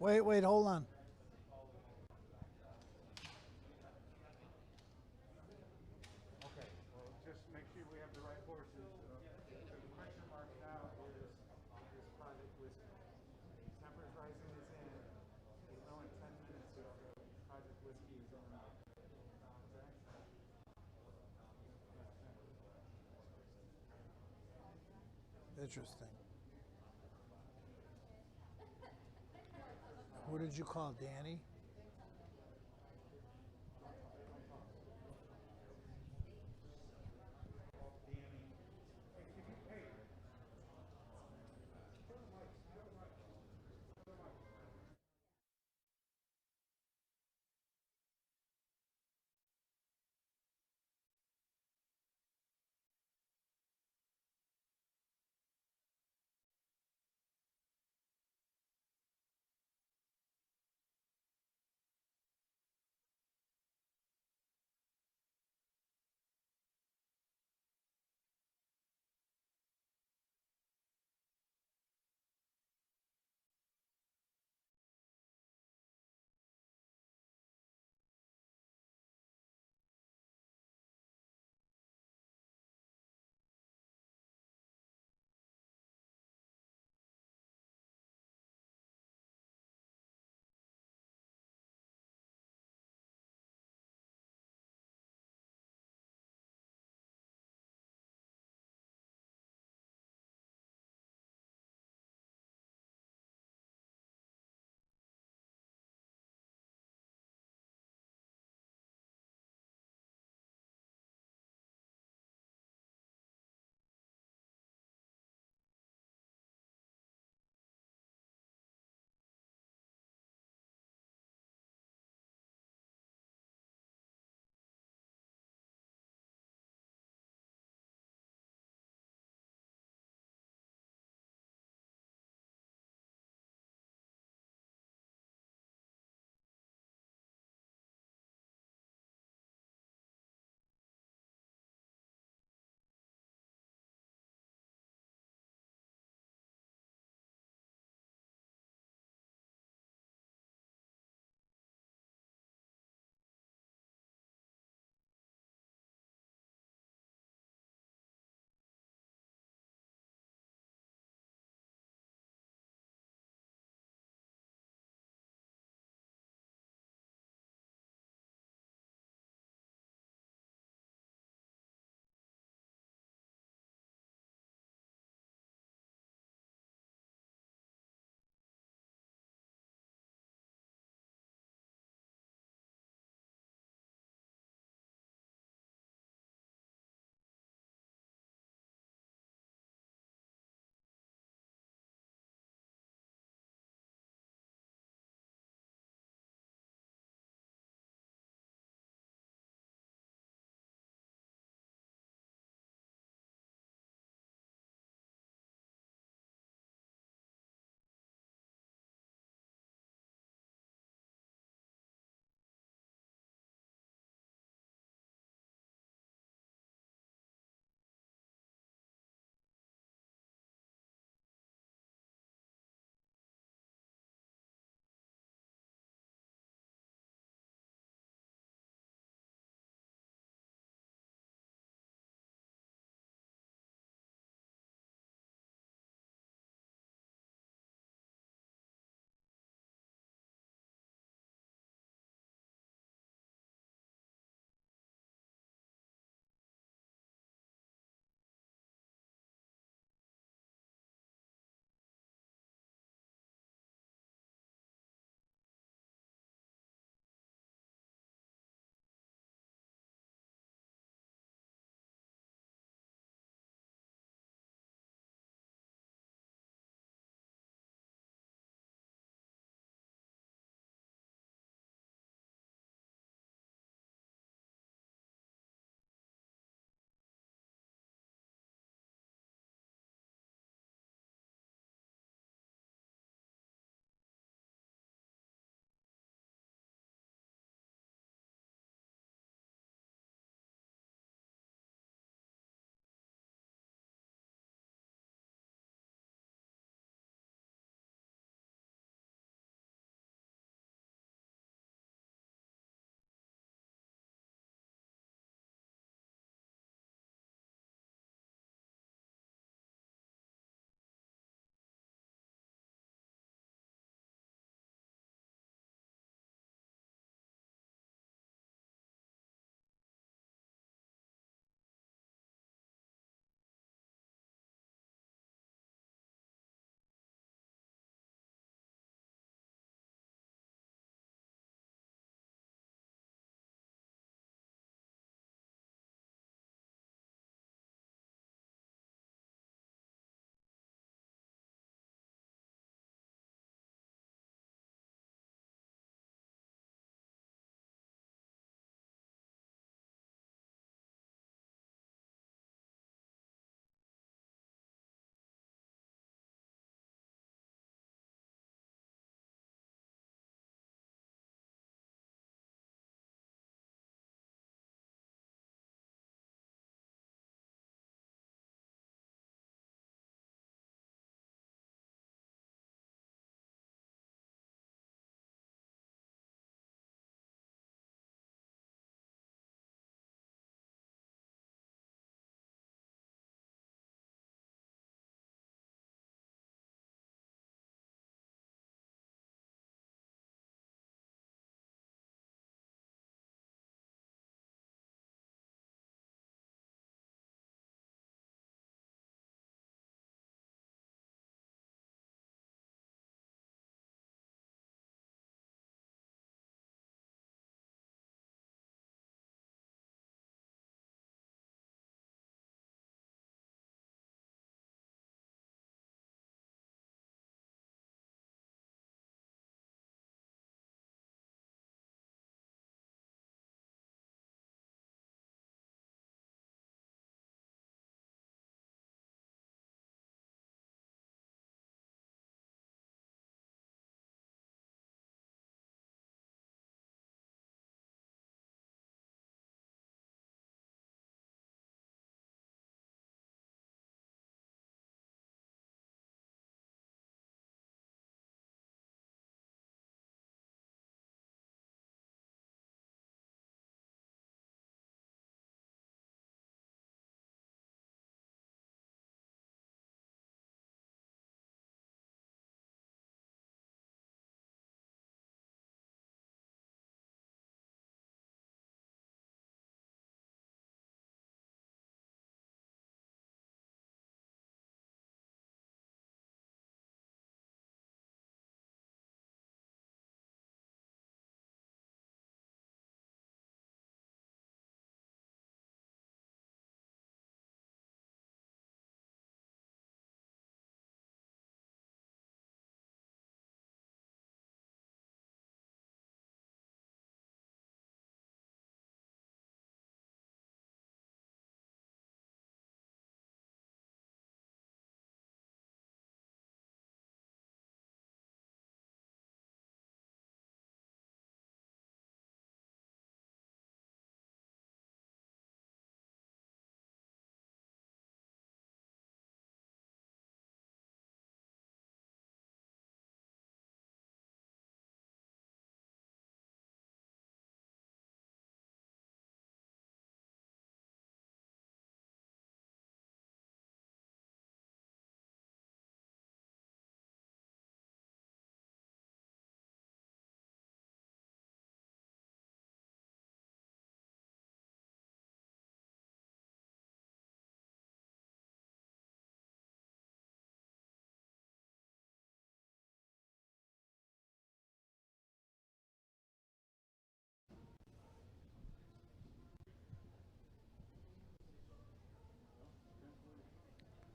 Wait, hold on. Okay, well, just make sure we have the right horses. The question mark now is Project Whiskey. Temperance Rising is in. We'll know in 10 minutes if Project Whiskey is in or not. Okay? Interesting. Who did you call, Danny?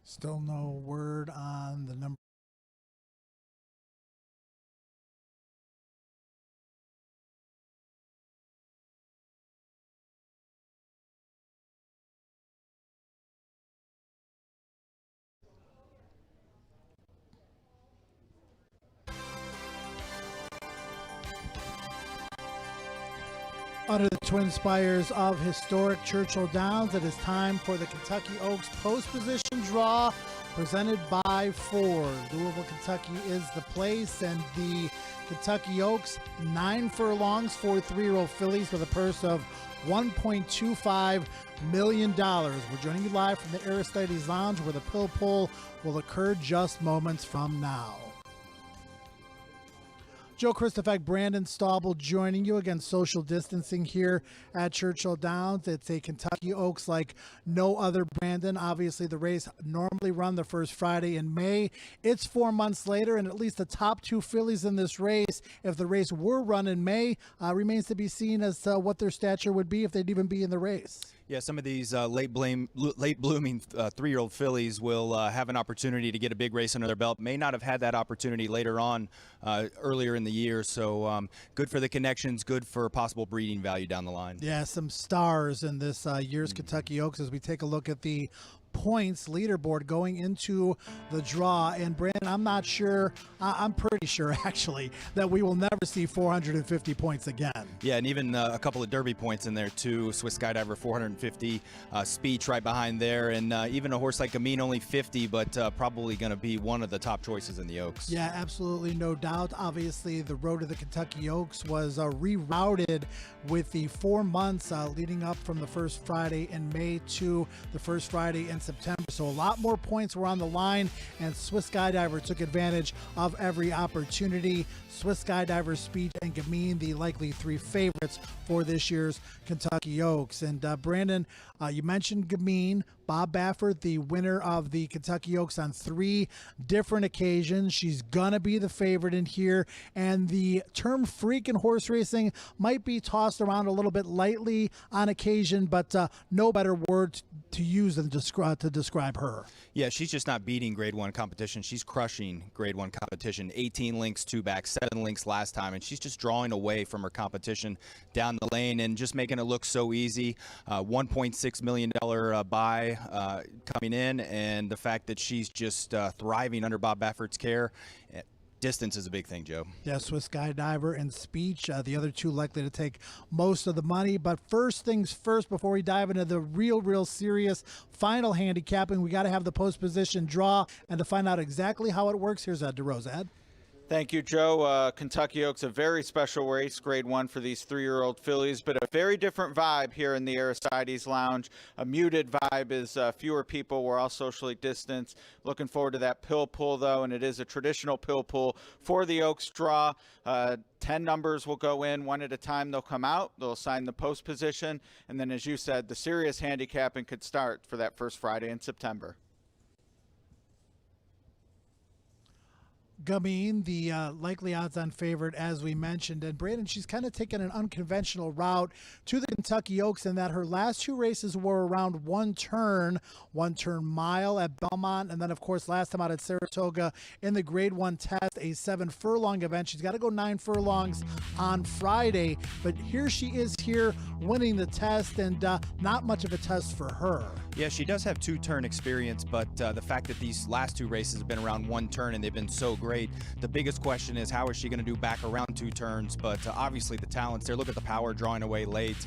Still no word on the number. Under the twin spires of historic Churchill Downs, it is time for the Kentucky Oaks post position draw presented by Ford. Louisville, Kentucky is the place, and the Kentucky Oaks, 9 furlongs for 3-year-old fillies with a purse of $1.25 million. We're joining you live from the Aristides Lounge, where the pill pull will occur just moments from now. Joe Christopher, Brandon Staubel joining you again, social distancing here at Churchill Downs. It's a Kentucky Oaks like no other, Brandon. Obviously, the race normally run the first Friday in May. It's 4 months later, and at least the top 2 fillies in this race, if the race were run in May, remains to be seen as to what their stature would be if they'd even be in the race. Yeah, some of these late blooming 3-year-old fillies will have an opportunity to get a big race under their belt. May not have had that opportunity later on earlier in the year. So good for the connections, good for possible breeding value down the line. Yeah, some stars in this year's Kentucky Oaks as we take a look at the points leaderboard going into the draw. And Brandon, I'm not sure, I'm pretty sure actually, that we will never see 450 points again. Yeah, and even a couple of Derby points in there too. Swiss Skydiver 450, Speech right behind there, and even a horse like Gamine only 50, but probably going to be one of the top choices in the Oaks. Yeah, absolutely, no doubt. Obviously, the road to the Kentucky Oaks was rerouted with the 4 months leading up from the first Friday in May to the first Friday in September. So a lot more points were on the line, and Swiss Skydiver took advantage of every opportunity. Swiss Skydiver, Speech, and Gamine, the likely 3 favorites for this year's Kentucky Oaks. And Brandon, you mentioned Gamine. Bob Baffert, the winner of the Kentucky Oaks on 3 different occasions. She's gonna be the favorite in here, and the term freak in horse racing might be tossed around a little bit lightly on occasion, but no better word to use than to describe her. Yeah, she's just not beating Grade 1 competition. She's crushing Grade 1 competition. 18 links, 2 back, 7 links last time, and she's just drawing away from her competition down the lane and just making it look so easy. $1.6 million buy coming in, and the fact that she's just thriving under Bob Baffert's care. Distance is a big thing, Joe. Yeah, Swiss Skydiver and Speech, the other 2 likely to take most of the money. But first things first, before we dive into the real serious final handicapping, we got to have the post position draw. And to find out exactly how it works, here's Ed DeRose. Ed? Thank you, Joe. Kentucky Oaks, a very special race, Grade 1 for these 3-year-old fillies, but a very different vibe here in the Aristides Lounge. A muted vibe is fewer people. We're all socially distanced. Looking forward to that pill pull, though, and it is a traditional pill pull for the Oaks draw. 10 numbers will go in. 1 at a time they'll come out. They'll assign the post position, and then, as you said, the serious handicapping could start for that first Friday in September. Gamine, the likely odds-on favorite, as we mentioned. And Brandon, she's kind of taken an unconventional route to the Kentucky Oaks in that her last 2 races were around one turn mile at Belmont, and then, of course, last time out at Saratoga in the Grade 1 test, a 7-furlong event. She's got to go 9 furlongs on Friday, but here she is here winning the test, and not much of a test for her. Yeah, she does have 2-turn experience, but the fact that these last 2 races have been around 1 turn and they've been so great, the biggest question is how is she going to do back around 2 turns? But obviously the talent's there. Look at the power drawing away late.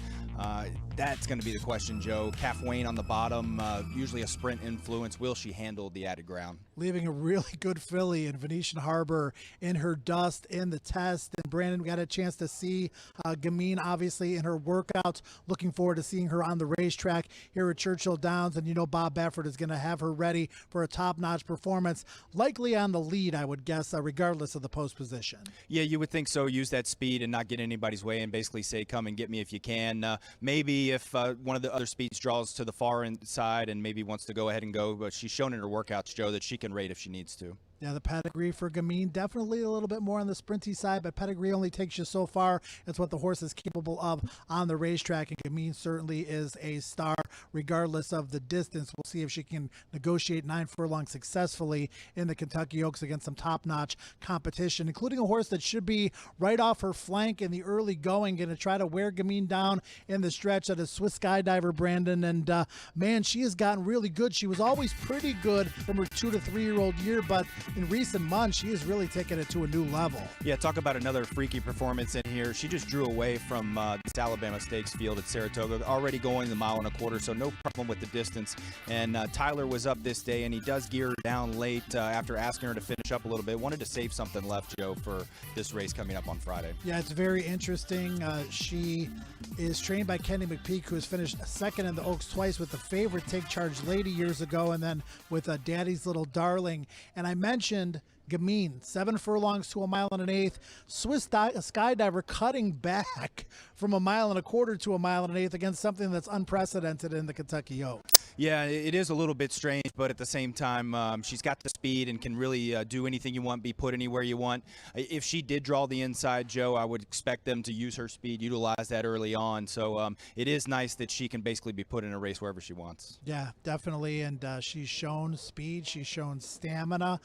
That's going to be the question, Joe. Calf Wayne on the bottom, usually a sprint influence. Will she handle the added ground? Leaving a really good filly in Venetian Harbor in her dust in the test. And Brandon, we got a chance to see Gamine, obviously, in her workouts. Looking forward to seeing her on the racetrack here at Churchill Downs. And you know Bob Baffert is going to have her ready for a top-notch performance, likely on the lead, I would guess, regardless of the post position. Yeah, you would think so. Use that speed and not get anybody's way and basically say, come and get me if you can. Maybe if one of the other speeds draws to the far inside and maybe wants to go ahead and go, but she's shown in her workouts, Joe, that she can rate if she needs to. Yeah, the pedigree for Gamine, definitely a little bit more on the sprinty side, but pedigree only takes you so far. It's what the horse is capable of on the racetrack, and Gamine certainly is a star regardless of the distance. We'll see if she can negotiate 9 furlongs successfully in the Kentucky Oaks against some top-notch competition, including a horse that should be right off her flank in the early going, going to try to wear Gamine down in the stretch. That is Swiss Skydiver, Brandon, and man, she has gotten really good. She was always pretty good from her 2 to 3 year old year, but in recent months, she has really taken it to a new level. Yeah, talk about another freaky performance in here. She just drew away from this Alabama Stakes field at Saratoga, already going the 1.25 miles, so no problem with the distance. And Tyler was up this day, and he does gear her down late after asking her to finish up a little bit. Wanted to save something left, Joe, for this race coming up on Friday. Yeah, it's very interesting. She is trained by Kenny McPeak, who has finished second in the Oaks twice with the favorite Take Charge Lady years ago, and then with Daddy's Little Darling. And I mentioned Gamine, 7 furlongs to 1.1 miles. Swiss Skydiver cutting back from 1.25 miles to 1.1 miles against something that's unprecedented in the Kentucky Oaks. Yeah, it is a little bit strange, but at the same time, she's got the speed and can really do anything you want, be put anywhere you want. If she did draw the inside, Joe, I would expect them to use her speed, utilize that early on. So it is nice that she can basically be put in a race wherever she wants. Yeah, definitely, and she's shown speed, she's shown stamina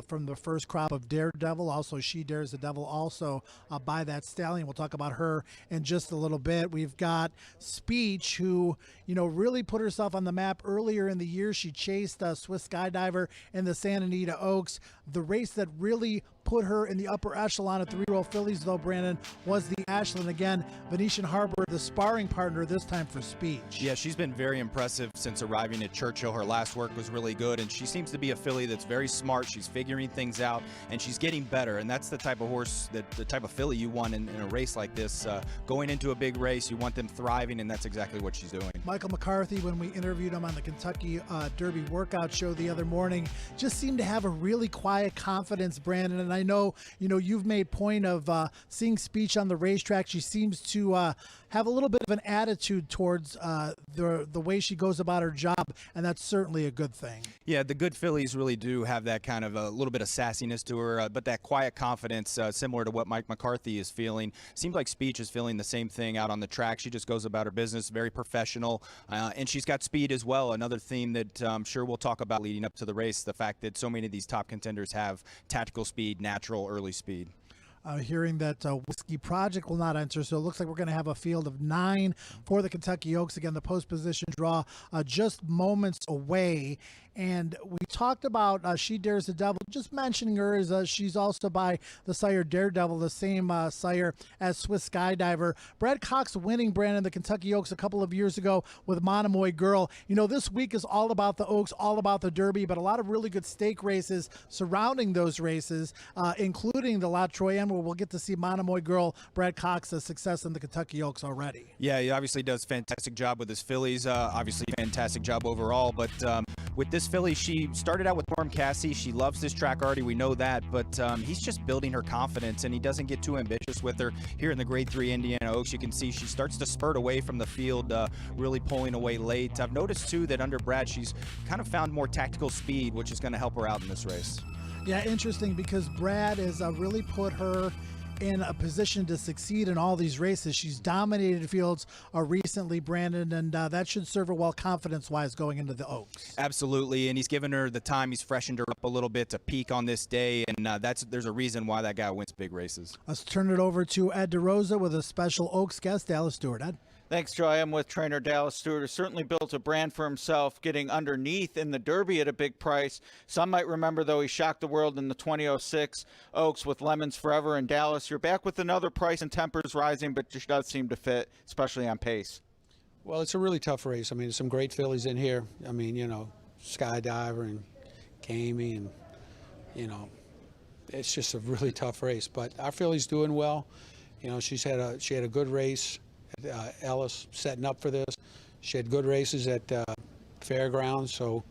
from the first crop of Daredevil. Also, She Dares the Devil also by that stallion. We'll talk about her in just a little bit. We've got Speech, who, you know, really put herself on the map earlier in the year. She chased Swiss Skydiver in the Santa Anita Oaks. The race that really put her in the upper echelon of 3-year-old fillies, though, Brandon, was the Ashland. Again, Venetian Harbor, the sparring partner this time for Speech. Yeah, she's been very impressive since arriving at Churchill. Her last work was really good, and she seems to be a filly that's very smart. She's figuring things out, and she's getting better, and that's the type of horse, the type of filly you want in a race like this. Going into a big race, you want them thriving, and that's exactly what she's doing. Michael McCarthy, when we interviewed him on the Kentucky Derby workout show the other morning, just seemed to have a really quiet confidence, Brandon. And I know, you know, you've made point of seeing Speech on the racetrack. She seems to have a little bit of an attitude towards the way she goes about her job, and that's certainly a good thing. Yeah, the good fillies really do have that kind of a little bit of sassiness to her, but that quiet confidence, similar to what Mike McCarthy is feeling. Seems like Speech is feeling the same thing out on the track. She just goes about her business, very professional, and she's got speed as well. Another theme that I'm sure we'll talk about leading up to the race, the fact that so many of these top contenders have tactical speed, natural early speed. Hearing that Whiskey Project will not enter, so it looks like we're going to have a field of 9 for the Kentucky Oaks. Again, the post position draw just moments away. And we talked about She Dares the Devil. Just mentioning her is she's also by the sire Daredevil, the same sire as Swiss Skydiver. Brad Cox winning, Brandon, the Kentucky Oaks a couple of years ago with Monomoy Girl. You know, this week is all about the Oaks, all about the Derby, but a lot of really good stake races surrounding those races, including the La Troyenne, where we'll get to see Monomoy Girl, Brad Cox's success in the Kentucky Oaks already. Yeah, he obviously does a fantastic job with his fillies. Obviously, fantastic job overall, but with this filly, she started out with Norm Cassie. She loves this track already, we know that, but he's just building her confidence, and he doesn't get too ambitious with her. Here in the Grade 3 Indiana Oaks, you can see she starts to spurt away from the field, really pulling away late. I've noticed, too, that under Brad, she's kind of found more tactical speed, which is going to help her out in this race. Yeah, interesting, because Brad has really put her in a position to succeed in all these races. She's dominated fields recently, Brandon, and that should serve her well confidence-wise going into the Oaks. Absolutely, and he's given her the time. He's freshened her up a little bit to peak on this day, and there's a reason why that guy wins big races. Let's turn it over to Ed DeRosa with a special Oaks guest, Dallas Stewart. Ed? Thanks, Joe. I am with trainer Dallas Stewart, who certainly built a brand for himself, getting underneath in the Derby at a big price. Some might remember, though, he shocked the world in the 2006 Oaks with Lemons Forever. And Dallas, you're back with another price, and Temper's rising, but just does seem to fit, especially on pace. Well, it's a really tough race. I mean, there's some great fillies in here. I mean, you know, Skydiver and Gamine, and, you know, it's just a really tough race. But our filly's doing well. You know, she had a good race. Ellis setting up for this. She had good races at Fairgrounds, so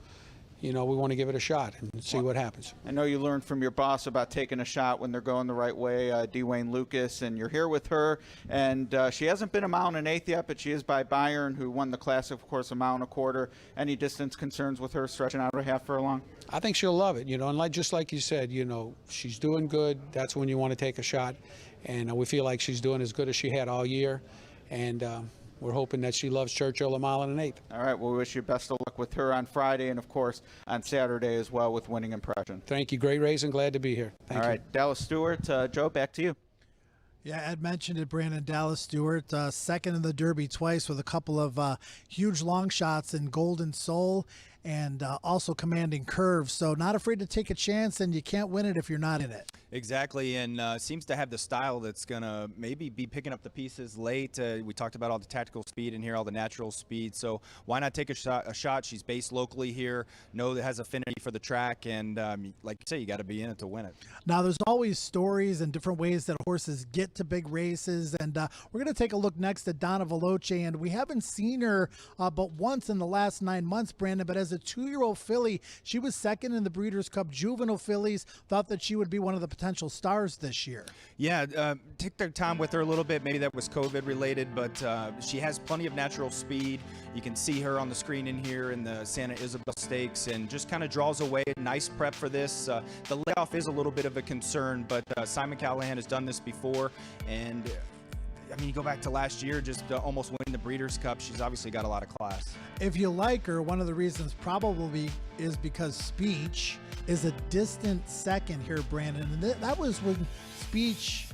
we want to give it a shot and see what happens. I know you learned from your boss about taking a shot when they're going the right way, Dwayne Lucas, and you're here with her. And she hasn't been a mile and an eighth yet, but she is by Byron, who won the Classic, of course, a mile and a quarter. Any distance concerns with her stretching out a half furlong? I think she'll love it, and just like you said, she's doing good. That's when you want to take a shot. And we feel like she's doing as good as she had all year. And we're hoping that she loves Churchill a mile and an eighth. All right. Well, we wish you best of luck with her on Friday and, of course, on Saturday as well with Winning Impression. Thank you. Great race and glad to be here. Thank you. All right. Dallas Stewart, Joe, back to you. Yeah, Ed mentioned it, Brandon. Dallas Stewart, second in the Derby twice with a couple of huge long shots in Golden Soul and also Commanding Curve. So not afraid to take a chance, and you can't win it if you're not in it. Exactly, and seems to have the style that's going to maybe be picking up the pieces late. We talked about all the tactical speed in here, all the natural speed. So why not take a shot? She's based locally here, know that has affinity for the track, and like you say, you got to be in it to win it. Now, there's always stories and different ways that horses get to big races, and we're going to take a look next at Donna Veloce, and we haven't seen her but once in the last 9 months, Brandon, but as a 2-year-old filly, she was second in the Breeders' Cup Juvenile Fillies, thought that she would be one of the potential stars this year. Yeah, took their time with her a little bit. Maybe that was COVID related, but she has plenty of natural speed. You can see her on the screen in here in the Santa Isabel Stakes, and just kind of draws away. Nice prep for this. The layoff is a little bit of a concern, but Simon Callahan has done this before, and I mean, you go back to last year, just almost winning the Breeders' Cup. She's obviously got a lot of class. If you like her, one of the reasons probably is because Speech is a distant second here, Brandon. And that was when Speech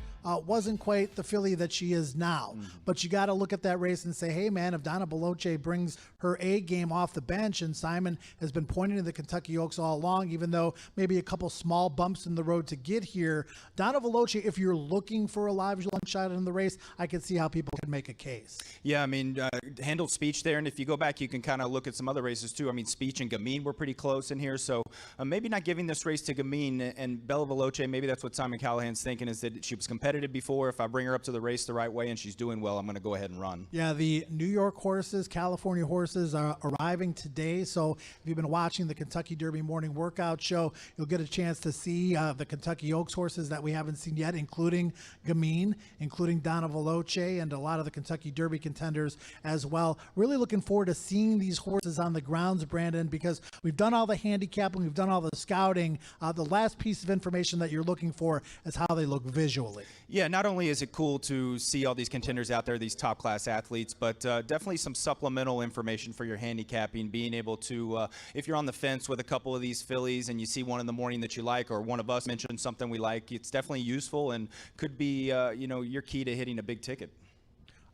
wasn't quite the filly that she is now. But you got to look at that race and say, hey, man, if Donna Veloce brings her A game off the bench, and Simon has been pointing to the Kentucky Oaks all along, even though maybe a couple small bumps in the road to get here, Donna Veloce, if you're looking for a live long shot in the race, I can see how people can make a case. Yeah, I mean, handled Speech there, and if you go back, you can kind of look at some other races too. I mean, Speech and Gamine were pretty close in here, so maybe not giving this race to Gamine and Bella Veloce. Maybe that's what Simon Callahan's thinking, is that she was competitive before. If I bring her up to the race the right way and she's doing well, I'm going to go ahead and run. Yeah, the New York horses, California horses are arriving today. So if you've been watching the Kentucky Derby morning workout show, you'll get a chance to see the Kentucky Oaks horses that we haven't seen yet, including Gamine, including Donna Veloce, and a lot of the Kentucky Derby contenders as well. Really looking forward to seeing these horses on the grounds, Brandon, because we've done all the handicapping, we've done all the scouting. The last piece of information that you're looking for is how they look visually. Yeah, not only is it cool to see all these contenders out there, these top-class athletes, but definitely some supplemental information for your handicapping, being able to, if you're on the fence with a couple of these fillies and you see one in the morning that you like, or one of us mentioned something we like, it's definitely useful and could be, your key to hitting a big ticket.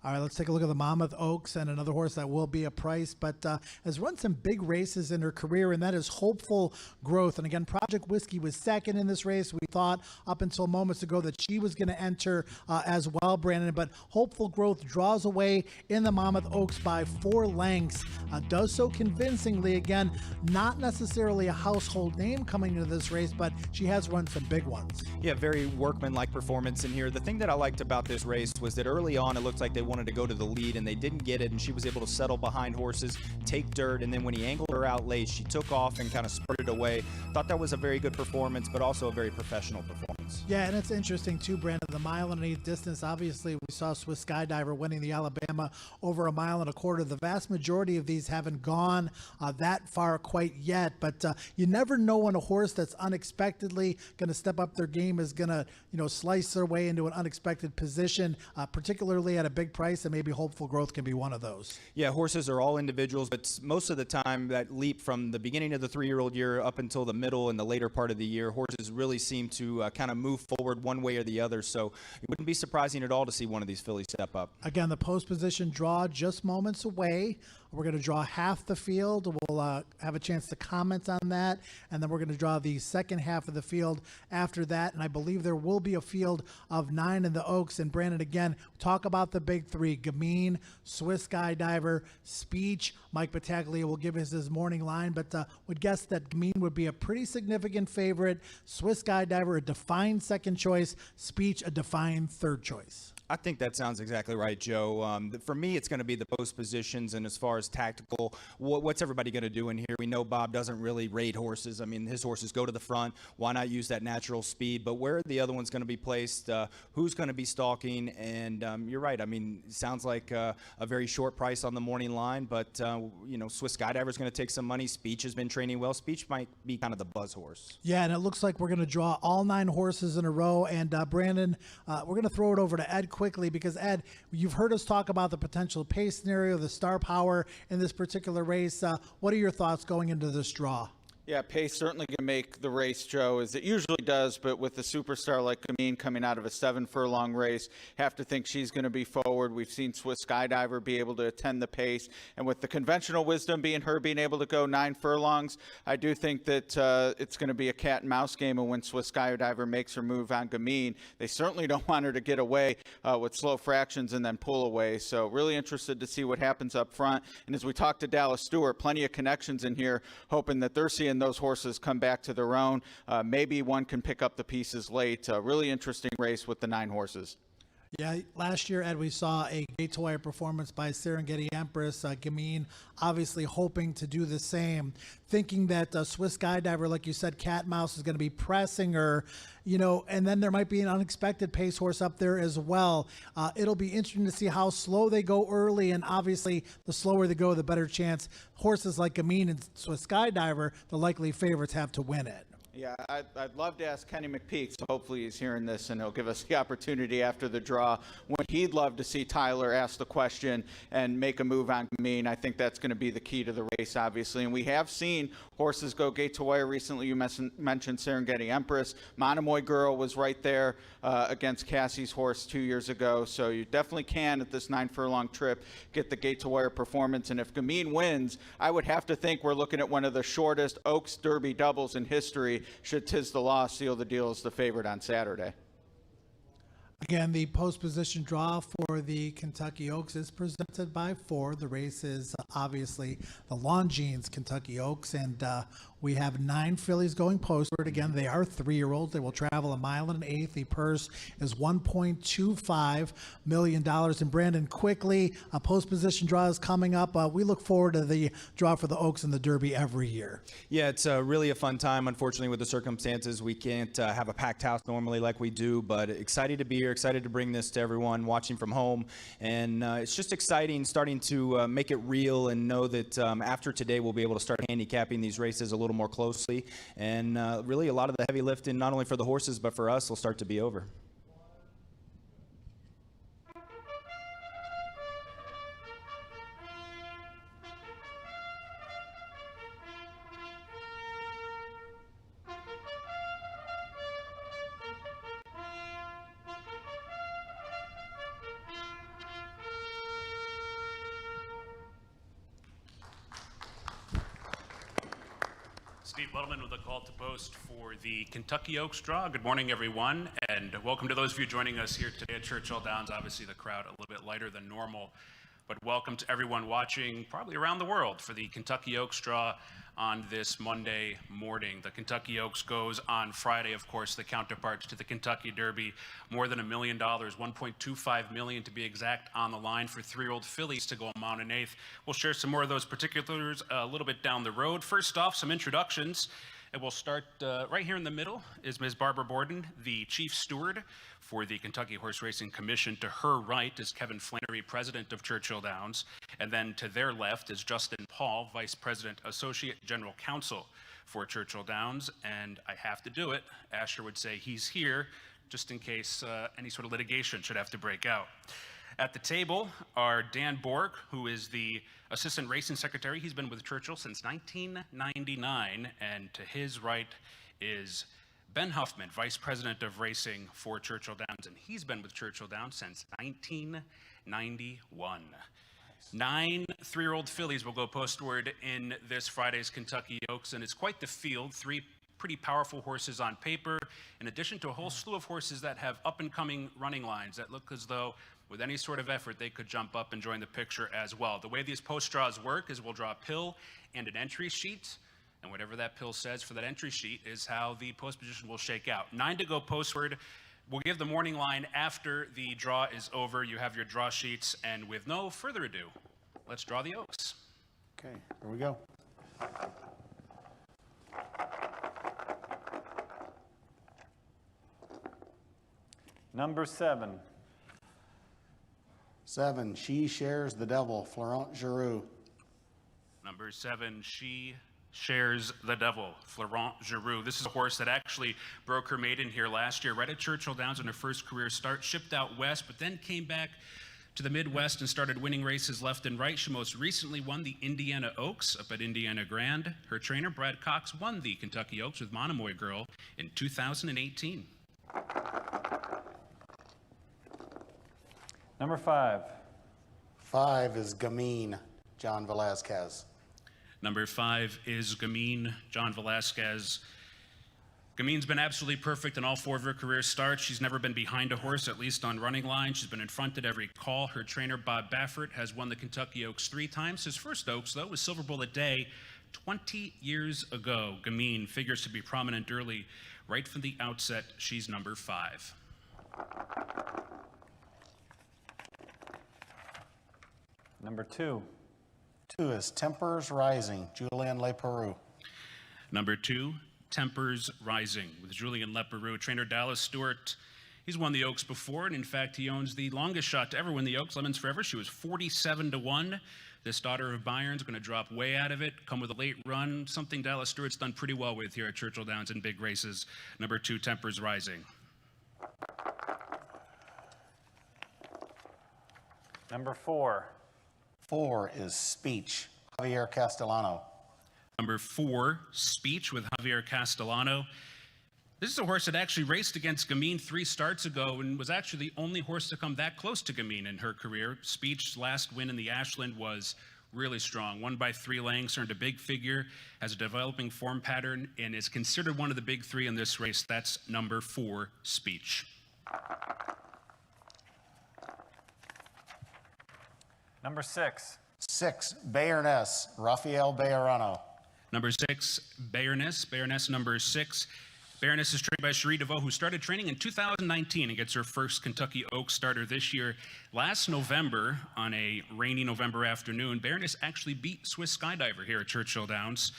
All right, let's take a look at the Monmouth Oaks and another horse that will be a price, but has run some big races in her career, and that is Hopeful Growth. And again, Project Whiskey was second in this race. We thought up until moments ago that she was going to enter as well, Brandon, but Hopeful Growth draws away in the Monmouth Oaks by 4 lengths. Does so convincingly. Again, not necessarily a household name coming into this race, but she has run some big ones. Yeah, very workmanlike performance in here. The thing that I liked about this race was that early on it looked like they wanted to go to the lead and they didn't get it, and she was able to settle behind horses, take dirt, and then when he angled her out late, she took off and kind of spurted away. Thought that was a very good performance, but also a very professional performance. Yeah, and it's interesting too, Brandon, the mile and an eighth distance. Obviously, we saw Swiss Skydiver winning the Alabama over a mile and a quarter. The vast majority of these haven't gone that far quite yet, but you never know when a horse that's unexpectedly going to step up their game is going to, slice their way into an unexpected position, particularly at a big price, and maybe Hopeful Growth can be one of those. Yeah, horses are all individuals, but most of the time that leap from the beginning of the 3-year-old year up until the middle and the later part of the year, horses really seem to kind of move forward one way or the other, so it wouldn't be surprising at all to see one of these fillies step up. Again, the post position draw just moments away. We're going to draw half the field. We'll have a chance to comment on that, and then we're going to draw the second half of the field after that, and I believe there will be a field of 9 in the Oaks. And Brandon, again, talk about the big 3, Gamine, Swiss Skydiver, Speech. Mike Battaglia will give us his morning line, but would guess that Gamine would be a pretty significant favorite, Swiss Skydiver a defined second choice, Speech a defined third choice. I think that sounds exactly right, Joe. For me, it's going to be the post positions, and as far as tactical, what's everybody going to do in here? We know Bob doesn't really raid horses. I mean, his horses go to the front. Why not use that natural speed? But where are the other ones going to be placed? Who's going to be stalking? And you're right. I mean, it sounds like a very short price on the morning line, but Swiss Skydiver is going to take some money. Speech has been training well. Speech might be kind of the buzz horse. Yeah, and it looks like we're going to draw all 9 horses in a row. And Brandon, we're going to throw it over to Ed quickly because, Ed, you've heard us talk about the potential pace scenario, the star power in this particular race. What are your thoughts going into this draw? Yeah, pace certainly can make the race, Joe, as it usually does, but with a superstar like Gamine coming out of a 7-furlong race, have to think she's going to be forward. We've seen Swiss Skydiver be able to attend the pace, and with the conventional wisdom being her being able to go 9 furlongs, I do think that it's going to be a cat and mouse game, and when Swiss Skydiver makes her move on Gamine, they certainly don't want her to get away with slow fractions and then pull away, so really interested to see what happens up front. And as we talk to Dallas Stewart, plenty of connections in here, hoping that they're seeing those horses come back to their own. Maybe one can pick up the pieces late. Really interesting race with the 9 horses. Yeah, last year, Ed, we saw a gate-to-wire performance by Serengeti Empress. Gamine obviously hoping to do the same, thinking that Swiss Skydiver, like you said, cat mouse is going to be pressing her, and then there might be an unexpected pace horse up there as well. It'll be interesting to see how slow they go early, and obviously the slower they go, the better chance horses like Gamine and Swiss Skydiver, the likely favorites, have to win it. Yeah, I'd love to ask Kenny McPeak, so hopefully he's hearing this and he'll give us the opportunity after the draw when he'd love to see Tyler ask the question and make a move on Gamine. I think that's going to be the key to the race, obviously. And we have seen horses go gate to wire recently. You mentioned Serengeti Empress. Monomoy Girl was right there against Cassie's horse 2 years ago. So you definitely can, at this 9-furlong trip, get the gate to wire performance. And if Gamine wins, I would have to think we're looking at one of the shortest Oaks Derby doubles in history, should Tiz the Law seal the deal as the favorite on Saturday. Again, the post position draw for the Kentucky Oaks is presented by Ford. The race is obviously the Longines Kentucky Oaks, and we have 9 fillies going postward. Again, they are 3-year-olds. They will travel 1.1 miles. The purse is $1.25 million. And Brandon, quickly, a post position draw is coming up. We look forward to the draw for the Oaks and the Derby every year. Yeah, it's really a fun time. Unfortunately, with the circumstances, we can't have a packed house normally like we do, but excited to be here, excited to bring this to everyone watching from home. And it's just exciting starting to make it real and know that after today, we'll be able to start handicapping these races a little more closely, and really a lot of the heavy lifting, not only for the horses but for us, will start to be over. Steve Buttleman with a call to post for the Kentucky Oaks draw. Good morning, everyone, and welcome to those of you joining us here today at Churchill Downs. Obviously, the crowd a little bit lighter than normal, but welcome to everyone watching probably around the world for the Kentucky Oaks draw on this Monday morning. The Kentucky Oaks goes on Friday, of course, the counterparts to the Kentucky Derby. More than $1 million, $1.25 million to be exact, on the line for 3-year-old fillies to go a mile and an eighth. We'll share some more of those particulars a little bit down the road. First off, some introductions. And we'll start right here in the middle is Ms. Barbara Borden, the Chief Steward for the Kentucky Horse Racing Commission. To her right is Kevin Flannery, President of Churchill Downs. And then to their left is Justin Paul, Vice President, Associate General Counsel for Churchill Downs. And I have to do it. Asher would say he's here just in case any sort of litigation should have to break out. At the table are Dan Borg, who is the Assistant Racing Secretary. He's been with Churchill since 1999. And to his right is Ben Huffman, Vice President of Racing for Churchill Downs. And he's been with Churchill Downs since 1991. 9 3-year-old fillies will go postward in this Friday's Kentucky Oaks. And it's quite the field. 3 pretty powerful horses on paper, in addition to a whole slew of horses that have up-and-coming running lines that look as though with any sort of effort, they could jump up and join the picture as well. The way these post draws work is we'll draw a pill and an entry sheet, and whatever that pill says for that entry sheet is how the post position will shake out. 9 to go postward. We'll give the morning line after the draw is over. You have your draw sheets, and with no further ado, let's draw the Oaks. Okay, here we go. Number 7. 7, She Shares the Devil, Florent Giroux. Number 7, She Shares the Devil, Florent Giroux. This is a horse that actually broke her maiden here last year, right at Churchill Downs in her first career start, shipped out west, but then came back to the Midwest and started winning races left and right. She most recently won the Indiana Oaks up at Indiana Grand. Her trainer, Brad Cox, won the Kentucky Oaks with Monomoy Girl in 2018. Number 5. 5 is Gamine, John Velasquez. Number 5 is Gamine, John Velasquez. Gamine's been absolutely perfect in all 4 of her career starts. She's never been behind a horse, at least on running line. She's been in front at every call. Her trainer, Bob Baffert, has won the Kentucky Oaks 3 times. His first Oaks, though, was Silver Bullet Day 20 years ago. Gamine figures to be prominent early. Right from the outset, she's number 5. Number 2. 2 is Tempers Rising, Julien Leperoux. Number 2, Tempers Rising with Julien Leperoux. Trainer Dallas Stewart, he's won the Oaks before, and in fact, he owns the longest shot to ever win the Oaks, Lemons Forever. She was 47-1. This daughter of Bayern's going to drop way out of it, come with a late run, something Dallas Stewart's done pretty well with here at Churchill Downs in big races. Number 2, Tempers Rising. Number 4. 4 is Speech, Javier Castellano. Number 4, Speech with Javier Castellano. This is a horse that actually raced against Gamine 3 starts ago and was actually the only horse to come that close to Gamine in her career. Speech's last win in the Ashland was really strong. Won by 3 lengths, earned a big figure, has a developing form pattern, and is considered one of the big 3 in this race. That's number 4, Speech. Number 6. 6, Bayerness, Rafael Bejarano. Number 6, Bayerness. Bayerness, number 6. Bayerness is trained by Cherie DeVoe, who started training in 2019 and gets her first Kentucky Oaks starter this year. Last November, on a rainy November afternoon, Bayerness actually beat Swiss Skydiver here at Churchill Downs.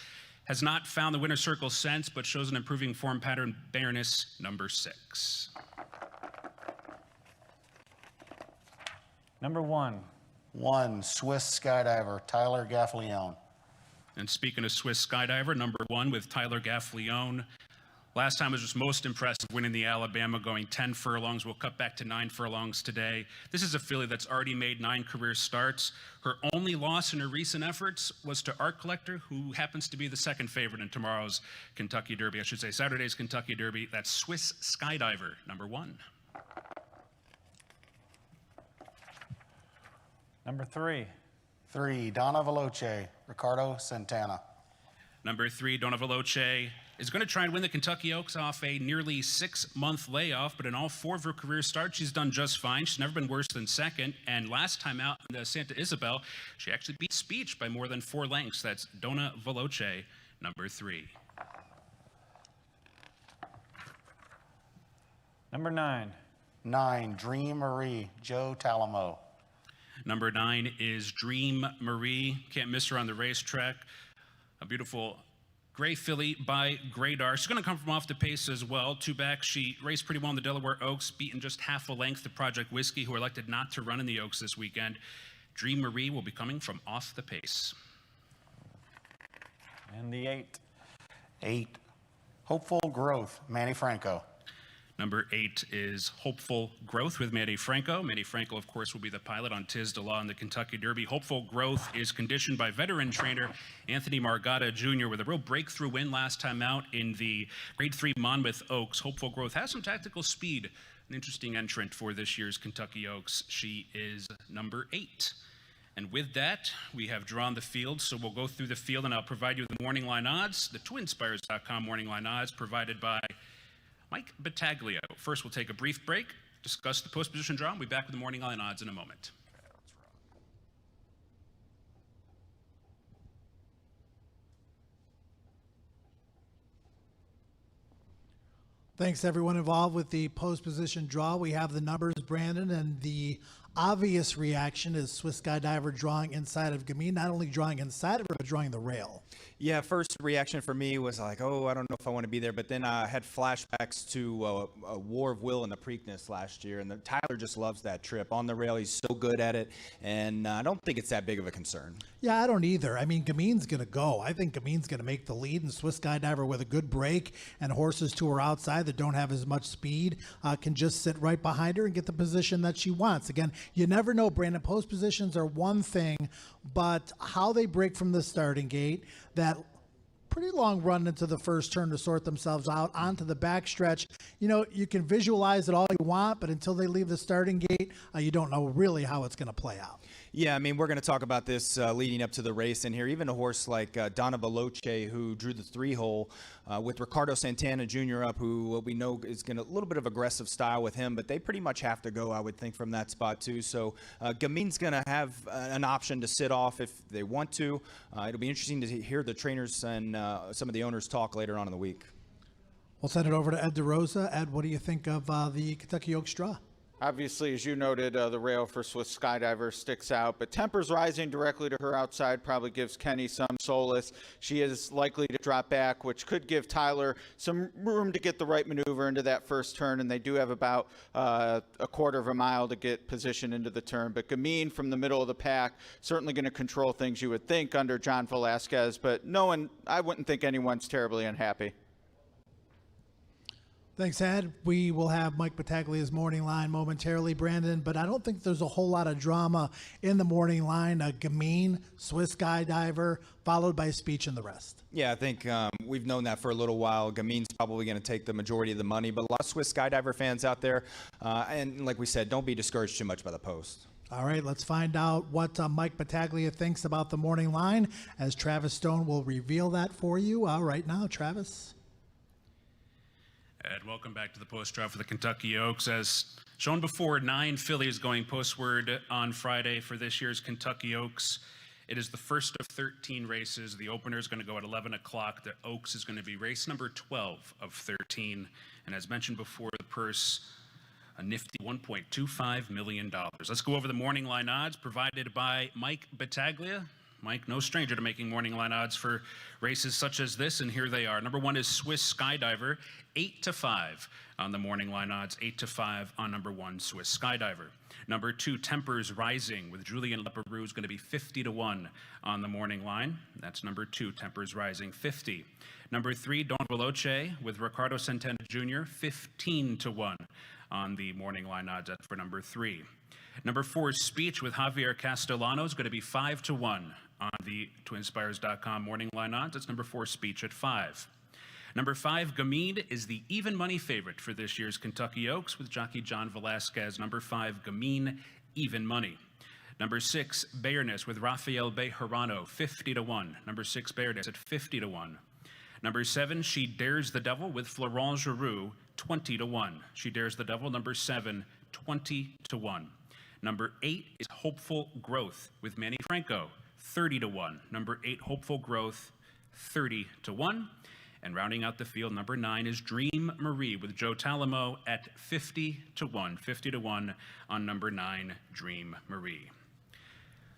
Has not found the winner's circle since, but shows an improving form pattern. Bayerness, number 6. Number 1. 1, Swiss Skydiver, Tyler Gaffalione. And speaking of Swiss Skydiver, number 1 with Tyler Gaffalione. Last time was just most impressive, winning the Alabama, going 10 furlongs. We'll cut back to 9 furlongs today. This is a filly that's already made 9 career starts. Her only loss in her recent efforts was to Art Collector, who happens to be the second favorite in tomorrow's Kentucky Derby. I should say Saturday's Kentucky Derby. That's Swiss Skydiver, number 1. Number 3. 3, Donna Veloce, Ricardo Santana. Number 3, Donna Veloce, is going to try and win the Kentucky Oaks off a nearly 6-month layoff, but in all 4 of her career starts, she's done just fine. She's never been worse than second, and last time out in the Santa Isabel, she actually beat Speech by more than 4 lengths. That's Donna Veloce, number 3. Number 9. 9, Dream Marie, Joe Talamo. Number 9 is Dream Marie. Can't miss her on the racetrack. A beautiful gray filly by Gradar. She's going to come from off the pace as well. 2 back, she raced pretty well in the Delaware Oaks, beaten just half a length to Project Whiskey, who elected not to run in the Oaks this weekend. Dream Marie will be coming from off the pace. And the 8. 8, Hopeful Growth, Manny Franco. Number 8 is Hopeful Growth with Manny Franco. Manny Franco, of course, will be the pilot on Tiz de Law in the Kentucky Derby. Hopeful Growth is conditioned by veteran trainer Anthony Margata Jr. with a real breakthrough win last time out in the Grade 3 Monmouth Oaks. Hopeful Growth has some tactical speed. An interesting entrant for this year's Kentucky Oaks. She is number 8. And with that, we have drawn the field, so we'll go through the field and I'll provide you with the morning line odds, the twinspires.com morning line odds provided by Mike Battaglio. First, we'll take a brief break, discuss the post-position draw, and we'll be back with the morning line odds in a moment. Thanks everyone involved with the post position draw. We have the numbers, Brandon, and the obvious reaction is Swiss Skydiver drawing inside of Gamine, not only drawing inside of her, but drawing the rail. Yeah, first reaction for me was like, oh, I don't know if I want to be there. But then I had flashbacks to a War of Will in the Preakness last year. And Tyler just loves that trip. On the rail, he's so good at it. And I don't think it's that big of a concern. Yeah, I don't either. I mean, Gamine's going to go. I think Gamine's going to make the lead. And Swiss Skydiver with a good break and horses to her outside that don't have as much speed can just sit right behind her and get the position that she wants. Again, you never know, Brandon. Post positions are one thing, but how they break from the starting gate, that pretty long run into the first turn to sort themselves out onto the backstretch. You know, you can visualize it all you want, but until they leave the starting gate, you don't know really how it's going to play out. Yeah, I mean, we're going to talk about this leading up to the race in here. Even a horse like Donna Veloce, who drew the 3-hole with Ricardo Santana Jr. up, who we know is going to a little bit of aggressive style with him, but they pretty much have to go, I would think, from that spot too. So Gamine's going to have an option to sit off if they want to. It'll be interesting to hear the trainers and some of the owners talk later on in the week. We'll send it over to Ed DeRosa. Ed, what do you think of the Kentucky Oaks draw? Obviously, as you noted, the rail for Swiss Skydiver sticks out, but Tempers rising directly to her outside probably gives Kenny some solace. She is likely to drop back, which could give Tyler some room to get the right maneuver into that first turn, and they do have about a quarter of a mile to get position into the turn. But Gamine from the middle of the pack, certainly going to control things, you would think, under John Velasquez, but I wouldn't think anyone's terribly unhappy. Thanks, Ed. We will have Mike Battaglia's morning line momentarily, Brandon, but I don't think there's a whole lot of drama in the morning line. Gamine, Swiss Skydiver, followed by Speech and the rest. Yeah, I think we've known that for a little while. Gamine's probably going to take the majority of the money, but a lot of Swiss Skydiver fans out there, and like we said, don't be discouraged too much by the post. All right, let's find out what Mike Battaglia thinks about the morning line, as Travis Stone will reveal that for you right now. Travis. Ed, welcome back to the post draw for the Kentucky Oaks. As shown before, 9 fillies going postward on Friday for this year's Kentucky Oaks. It is the first of 13 races. The opener is going to go at 11 o'clock. The Oaks is going to be race number 12 of 13. And as mentioned before, the purse, a nifty $1.25 million. Let's go over the morning line odds provided by Mike Battaglia. Mike, no stranger to making morning line odds for races such as this, and here they are. Number 1 is Swiss Skydiver, 8-5 on the morning line odds, 8-5 on number 1, Swiss Skydiver. Number 2, Tempers Rising with Julian Leperoux is going to be 50-1 on the morning line. That's number 2, Tempers Rising, 50. Number 3, Don Veloce with Ricardo Santana Jr., 15-1 on the morning line odds for number 3. Number 4, Speech with Javier Castellano is going to be 5-1 on the TwinSpires.com morning line odds. That's number 4, Speech at 5. Number 5, Gamine is the even money favorite for this year's Kentucky Oaks with jockey John Velasquez. Number 5, Gamine, even money. Number 6, Bayerness with Rafael Bejarano, 50-1. Number 6, Bayerness at 50-1. Number 7, She Dares the Devil with Florent Giroux, 20-1. She Dares the Devil, number 7, 20-1. Number 8 is Hopeful Growth with Manny Franco, 30-1. Number 8, Hopeful Growth, 30-1. And rounding out the field, number 9 is Dream Marie with Joe Talamo at 50-1. 50-1 on number 9, Dream Marie.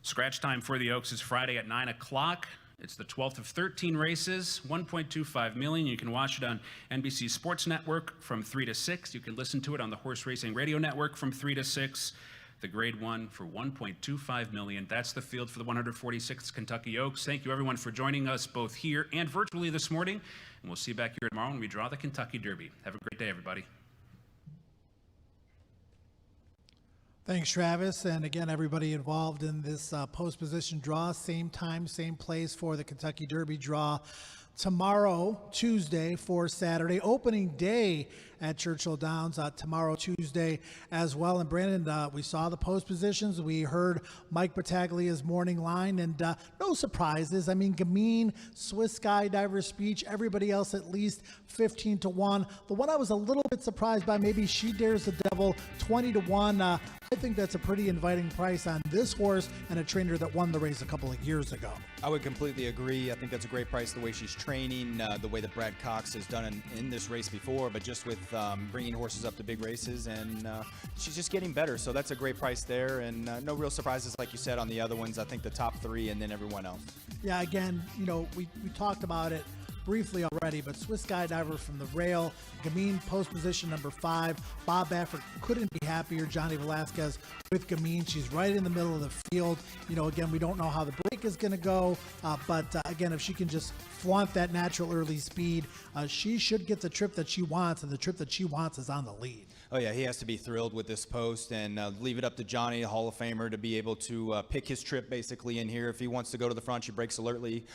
Scratch time for the Oaks is Friday at 9 o'clock. It's the 12th of 13 races, $1.25 million. You can watch it on NBC Sports Network from 3 to 6. You can listen to it on the Horse Racing Radio Network from 3 to 6. The grade 1 for $1.25 million. That's the field for the 146th Kentucky Oaks. Thank you, everyone, for joining us both here and virtually this morning. And we'll see you back here tomorrow when we draw the Kentucky Derby. Have a great day, everybody. Thanks, Travis. And again, everybody involved in this post position draw, same time, same place for the Kentucky Derby draw. Tomorrow, Tuesday, for Saturday, opening day at Churchill Downs tomorrow, Tuesday, as well. And Brandon, we saw the post positions. We heard Mike Battaglia's morning line, and no surprises. I mean, Gamine, Swiss Skydiver, Speech, everybody else at least 15-1. The one I was a little bit surprised by, maybe She Dares the Devil, 20-1. I think that's a pretty inviting price on this horse and a trainer that won the race a couple of years ago. I would completely agree. I think that's a great price the way she's training the way that Brad Cox has done in this race before, but just with bringing horses up to big races, and she's just getting better. So that's a great price there, and no real surprises, like you said, on the other ones. I think the top three and then everyone else. Yeah, again, we talked about it briefly already, but Swiss Skydiver from the rail, Gamine post position number 5. Bob Baffert couldn't be happier. Johnny Velasquez with Gamine. She's right in the middle of the field. Again, we don't know how the break is going to go, but again, if she can just flaunt that natural early speed, she should get the trip that she wants, and the trip that she wants is on the lead. Oh, yeah, he has to be thrilled with this post, and leave it up to Johnny, a Hall of Famer, to be able to pick his trip basically in here. If he wants to go to the front, she breaks alertly.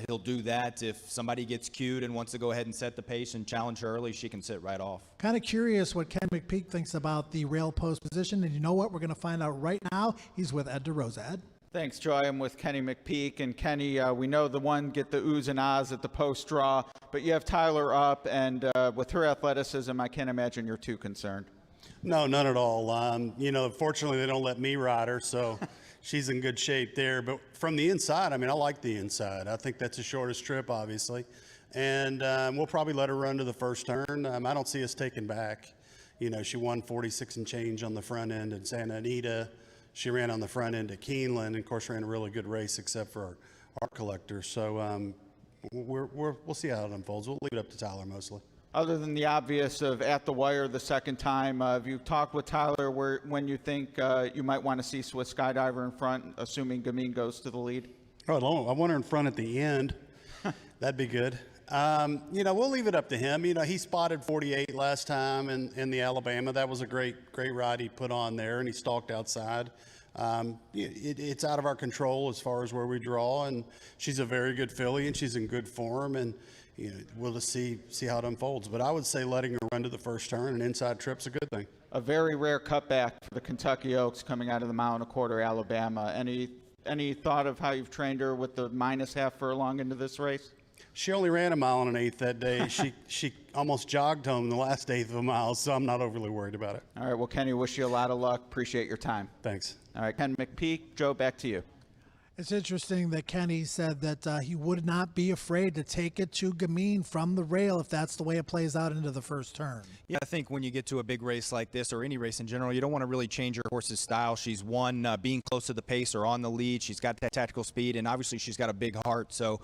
He'll do that. If somebody gets cued and wants to go ahead and set the pace and challenge her early, she can sit right off. Kind of curious what Ken McPeak thinks about the rail post position, and you know what? We're going to find out right now. He's with Ed DeRosa. Ed? Thanks, Joy. I'm with Kenny McPeak. And Kenny, we know the one get the oohs and ahs at the post draw, but you have Tyler up, and with her athleticism, I can't imagine you're too concerned. No, none at all. Fortunately, they don't let me ride her, so she's in good shape there. But from the inside, I like the inside. I think that's the shortest trip, obviously. And we'll probably let her run to the first turn. I don't see us taking back. She won 46 and change on the front end in Santa Anita. She ran on the front end at Keeneland, and of course ran a really good race except for our collector. So we'll see how it unfolds. We'll leave it up to Tyler mostly. Other than the obvious of at the wire the second time, have you talked with Tyler when you think you might want to see Swiss Skydiver in front, assuming Gamine goes to the lead? Oh, I want her in front at the end. That'd be good. We'll leave it up to him. He spotted 48 last time in the Alabama. That was a great ride he put on there, and he stalked outside. It's out of our control as far as where we draw, and she's a very good filly, and she's in good form, and we'll just see how it unfolds. But I would say letting her run to the first turn, an inside trip's a good thing. A very rare cutback for the Kentucky Oaks coming out of the mile and a quarter Alabama. Any thought of how you've trained her with the minus half furlong into this race? She only ran a mile and an eighth that day. She almost jogged home the last eighth of a mile, so I'm not overly worried about it. All right, well, Kenny, wish you a lot of luck. Appreciate your time. Thanks. All right, Ken McPeak, Joe, back to you. It's interesting that Kenny said that he would not be afraid to take it to Gamine from the rail if that's the way it plays out into the first turn. Yeah, I think when you get to a big race like this, or any race in general, you don't want to really change your horse's style. She's won being close to the pace or on the lead. She's got that tactical speed, and obviously she's got a big heart. So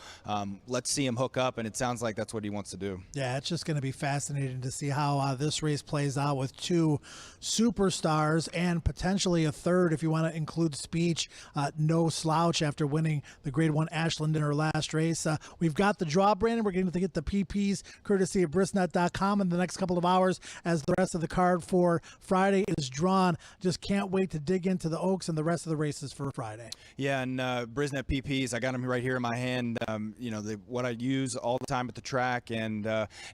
let's see him hook up, and it sounds like that's what he wants to do. Yeah, it's just going to be fascinating to see how this race plays out with two superstars and potentially a third, if you want to include Speech. No slouch after winning the Grade 1 Ashland in her last race. We've got the draw, Brandon. We're going to get the PPs courtesy of Bristnet.com in the next couple of hours as the rest of the card for Friday is drawn. Just can't wait to dig into the Oaks and the rest of the races for Friday. Yeah, and Brisnet PPs, I got them right here in my hand. What I use all the time at the track, and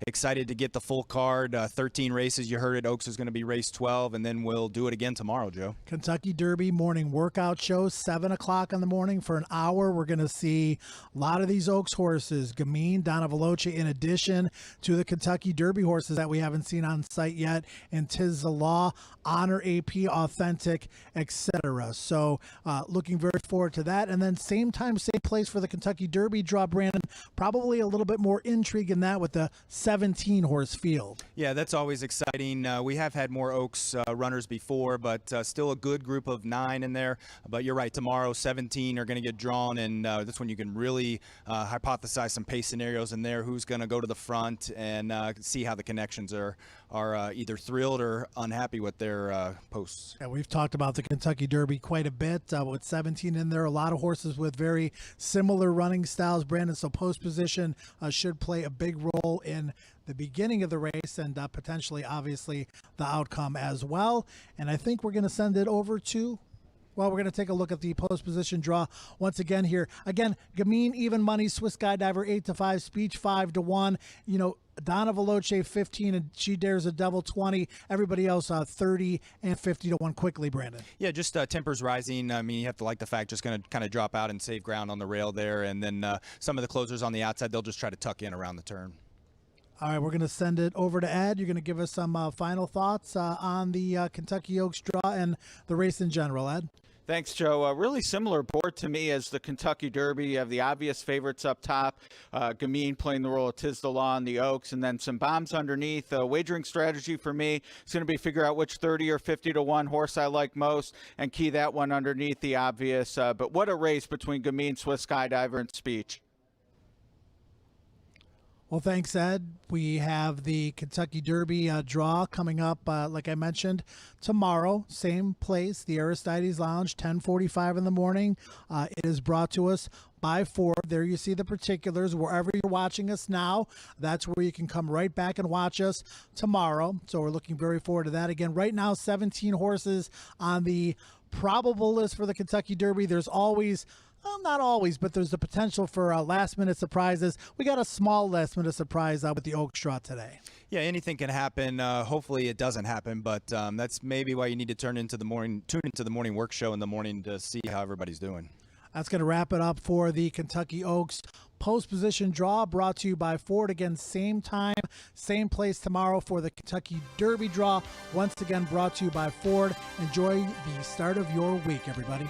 excited to get the full card. 13 races. You heard it. Oaks is going to be race 12, and then we'll do it again tomorrow, Joe. Kentucky Derby morning workout show, 7 o'clock in the morning for an hour. We're going to see a lot of these Oaks horses, Gamine, Donna Veloce, in addition to the Kentucky Derby horses that we haven't seen on site yet, and Tiz the Law, Honor, AP, Authentic, etc. So looking very forward to that. And then same time, same place for the Kentucky Derby draw, Brandon. Probably a little bit more intrigue in that with the 17 horse field. Yeah, that's always exciting. We have had more Oaks runners before, but still a good group of 9 in there. But you're right, tomorrow 17 are going to get drawn, and that's when you can really hypothesize some pace scenarios in there. Who's going to go to the front, and see how the connections are either thrilled or unhappy with their posts. Yeah, we've talked about the Kentucky Derby quite a bit with 17 in there. A lot of horses with very similar running styles, Brandon. So post position should play a big role in the beginning of the race and potentially, obviously, the outcome as well. And I think we're going to send it over to... Well, we're going to take a look at the post position draw once again here. Again, Gamine, even money, Swiss Skydiver 8-5, Speech 5-1. Donna Veloce 15, and She Dares a Devil 20. Everybody else 30 and 50-1 quickly, Brandon. Yeah, just tempers rising. I mean, you have to like the fact just going to kind of drop out and save ground on the rail there, and then some of the closers on the outside, they'll just try to tuck in around the turn. All right, we're going to send it over to Ed. You're going to give us some final thoughts on the Kentucky Oaks draw and the race in general, Ed. Thanks, Joe. A really similar board to me as the Kentucky Derby. You have the obvious favorites up top, Gamine playing the role of Tiz the Law and the Oaks, and then some bombs underneath. Wagering strategy for me is going to be figure out which 30 or 50 to 1 horse I like most and key that one underneath the obvious. But what a race between Gamine, Swiss Skydiver, and Speech. Well, thanks, Ed. We have the Kentucky Derby draw coming up, like I mentioned, tomorrow. Same place, the Aristides Lounge, 10:45 in the morning. It is brought to us by Ford. There you see the particulars. Wherever you're watching us now, that's where you can come right back and watch us tomorrow. So we're looking very forward to that. Again, right now, 17 horses on the probable list for the Kentucky Derby. There's always... Well, not always, but there's the potential for last-minute surprises. We got a small last-minute surprise with the Oaks draw today. Yeah, anything can happen. Hopefully it doesn't happen, but that's maybe why you need to tune into the morning work show in the morning to see how everybody's doing. That's going to wrap it up for the Kentucky Oaks post-position draw, brought to you by Ford. Again, same time, same place tomorrow for the Kentucky Derby draw. Once again, brought to you by Ford. Enjoy the start of your week, everybody.